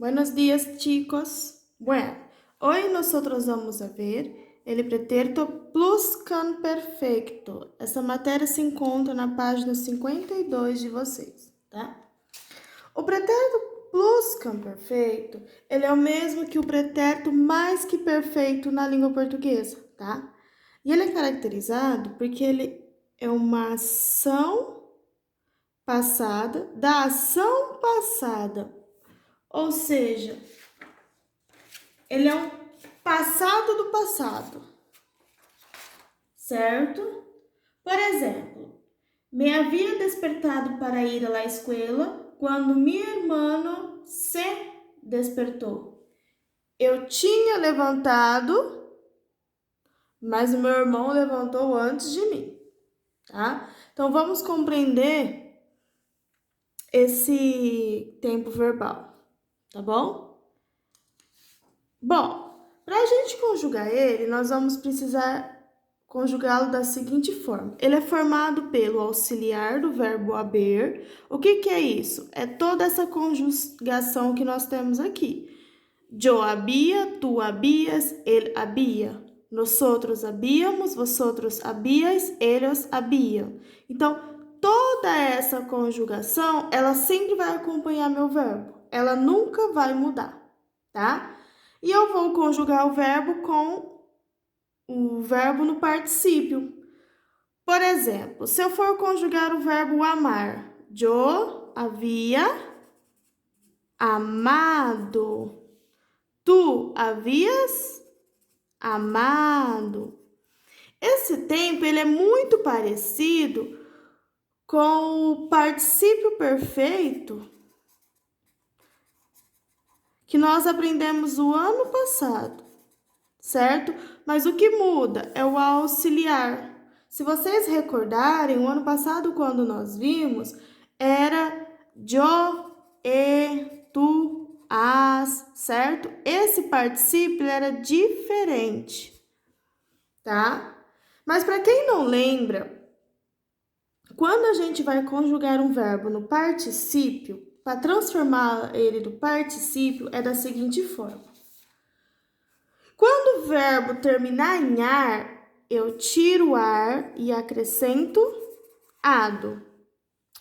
Buenos días, chicos. Bueno, hoy nosotros vamos a ver el pretérito pluscuamperfeito. Essa matéria se encontra na página 52 de vocês, tá? O pretérito pluscuamperfeito, ele é o mesmo que o pretérito mais que perfeito na língua portuguesa, tá? E ele é caracterizado porque ele é uma ação passada da ação passada. Ou seja, ele é um passado do passado, certo? Por exemplo, me havia despertado para ir à escola quando meu irmão se despertou. Eu tinha levantado, mas o meu irmão levantou antes de mim, tá? Então, vamos compreender esse tempo verbal, tá bom? Bom, para a gente conjugar ele, nós vamos precisar conjugá-lo da seguinte forma. Ele é formado pelo auxiliar do verbo haber. O que é isso? É toda essa conjugação que nós temos aqui. Yo había, tú habías, él había. Nosotros habíamos, vosotros habíais, ellos habían. Então, toda essa conjugação, ela sempre vai acompanhar meu verbo. Ela nunca vai mudar, tá? E eu vou conjugar o verbo com o verbo no particípio. Por exemplo, se eu for conjugar o verbo amar, yo havia amado. Tu havias amado. Esse tempo ele é muito parecido com o particípio perfeito que nós aprendemos o ano passado, certo? Mas o que muda é o auxiliar. Se vocês recordarem, o ano passado, quando nós vimos, era yo, tu, as, certo? Esse particípio era diferente, tá? Mas para quem não lembra, quando a gente vai conjugar um verbo no particípio, para transformar ele do particípio, é da seguinte forma. Quando o verbo terminar em ar, eu tiro o ar e acrescento ado.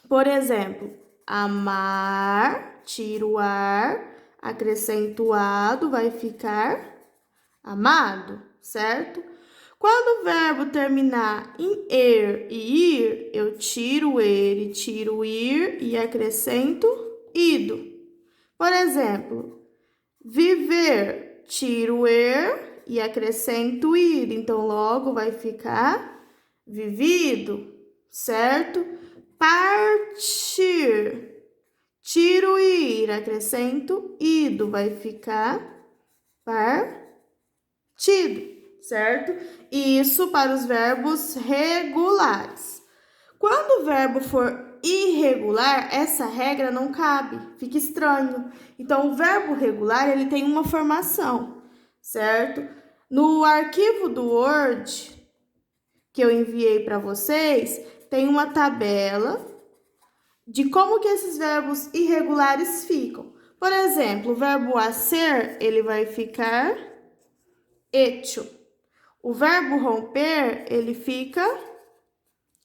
Por exemplo, amar, tiro o ar, acrescento ado, vai ficar amado, certo? Quando o verbo terminar em er e ir, eu tiro o er, tiro o ir e acrescento ido. Por exemplo, viver, tiro o er e acrescento ir. Então, logo vai ficar vivido, certo? Partir, tiro o ir, acrescento ido, vai ficar partido, certo? Isso para os verbos regulares. Quando o verbo for irregular, essa regra não cabe, fica estranho. Então, o verbo regular, ele tem uma formação, certo? No arquivo do Word que eu enviei para vocês, tem uma tabela de como que esses verbos irregulares ficam. Por exemplo, o verbo hacer, ele vai ficar hecho. O verbo romper, ele fica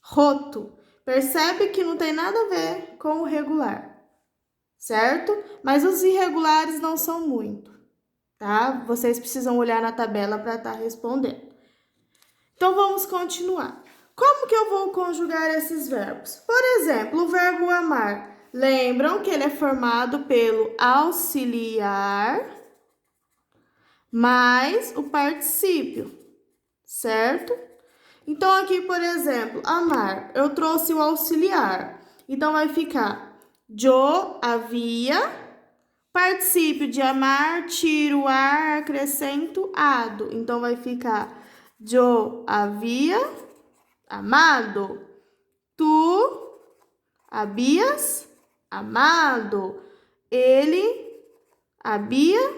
roto. Percebe que não tem nada a ver com o regular, certo? Mas os irregulares não são muito, tá? Vocês precisam olhar na tabela para estar respondendo. Então, vamos continuar. Como que eu vou conjugar esses verbos? Por exemplo, o verbo amar. Lembram que ele é formado pelo auxiliar mais o particípio, certo? Então, aqui, por exemplo, amar, eu trouxe o auxiliar. Então, vai ficar yo havia, particípio de amar, tiro o ar, acrescento ado. Então, vai ficar yo havia amado. Tu havias amado. Ele havia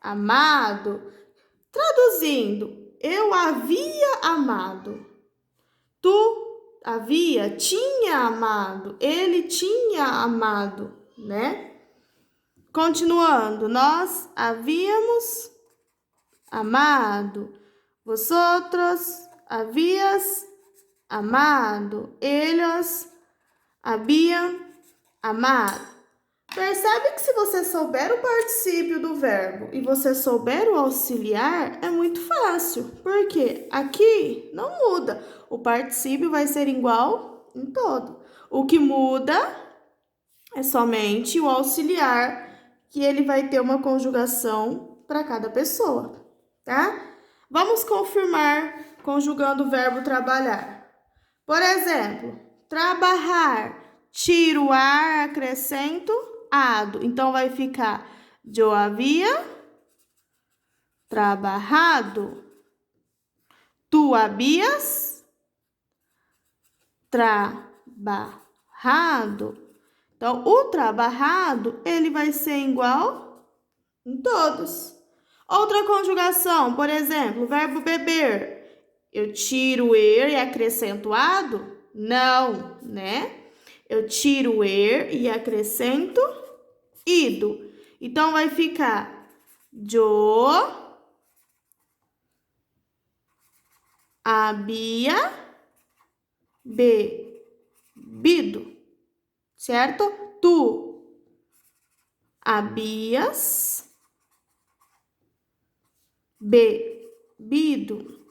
amado. Traduzindo, eu havia amado. Tu tinha amado. Ele tinha amado, né? Continuando, nós havíamos amado. Vosotros havías amado. Eles haviam amado. Percebe que se você souber o particípio do verbo e você souber o auxiliar, é muito fácil. Porque aqui não muda. O particípio vai ser igual em todo. O que muda é somente o auxiliar, que ele vai ter uma conjugação para cada pessoa, tá? Vamos confirmar conjugando o verbo trabalhar. Por exemplo, trabalhar, tiro o ar, acrescento ado. Então, vai ficar eu havia trabalhado. Tu havias trabalhado. Então, o trabalhado, ele vai ser igual em todos. Outra conjugação, por exemplo, o verbo beber. Eu tiro o er e acrescento ado? Não, né? Eu tiro o er e acrescento ido. Então, vai ficar yo havia bebido, certo? Tu havias bebido.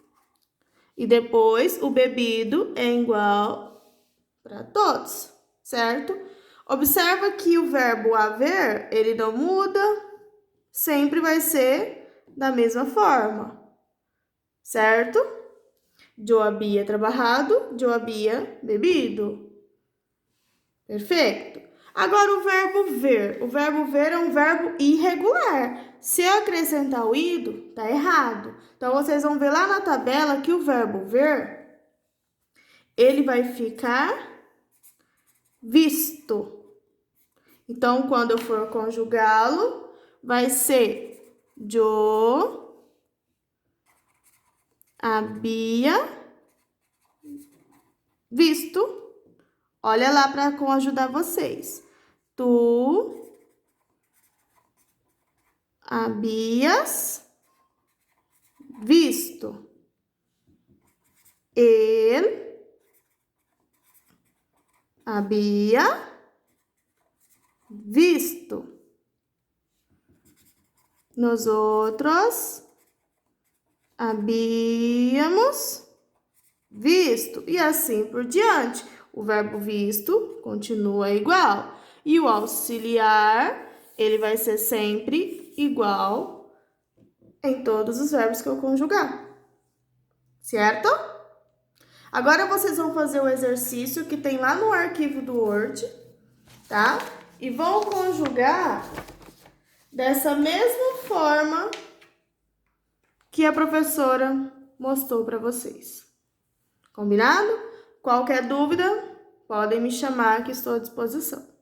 E depois, o bebido é igual para todos, certo? Observa que o verbo haver, ele não muda, sempre vai ser da mesma forma, certo? Eu havia trabalhado, eu havia bebido. Perfeito? Agora, o verbo ver. O verbo ver é um verbo irregular. Se eu acrescentar o ido, tá errado. Então, vocês vão ver lá na tabela que o verbo ver, ele vai ficar visto. Então, quando eu for conjugá-lo, vai ser eu havia visto. Olha lá para como ajudar vocês. Tu havias visto. Ele havia visto. Nós outros havíamos visto. E assim por diante. O verbo visto continua igual. E o auxiliar, ele vai ser sempre igual em todos os verbos que eu conjugar. Certo? Agora vocês vão fazer o exercício que tem lá no arquivo do Word, tá? E vão conjugar dessa mesma forma que a professora mostrou para vocês. Combinado? Qualquer dúvida, podem me chamar que estou à disposição.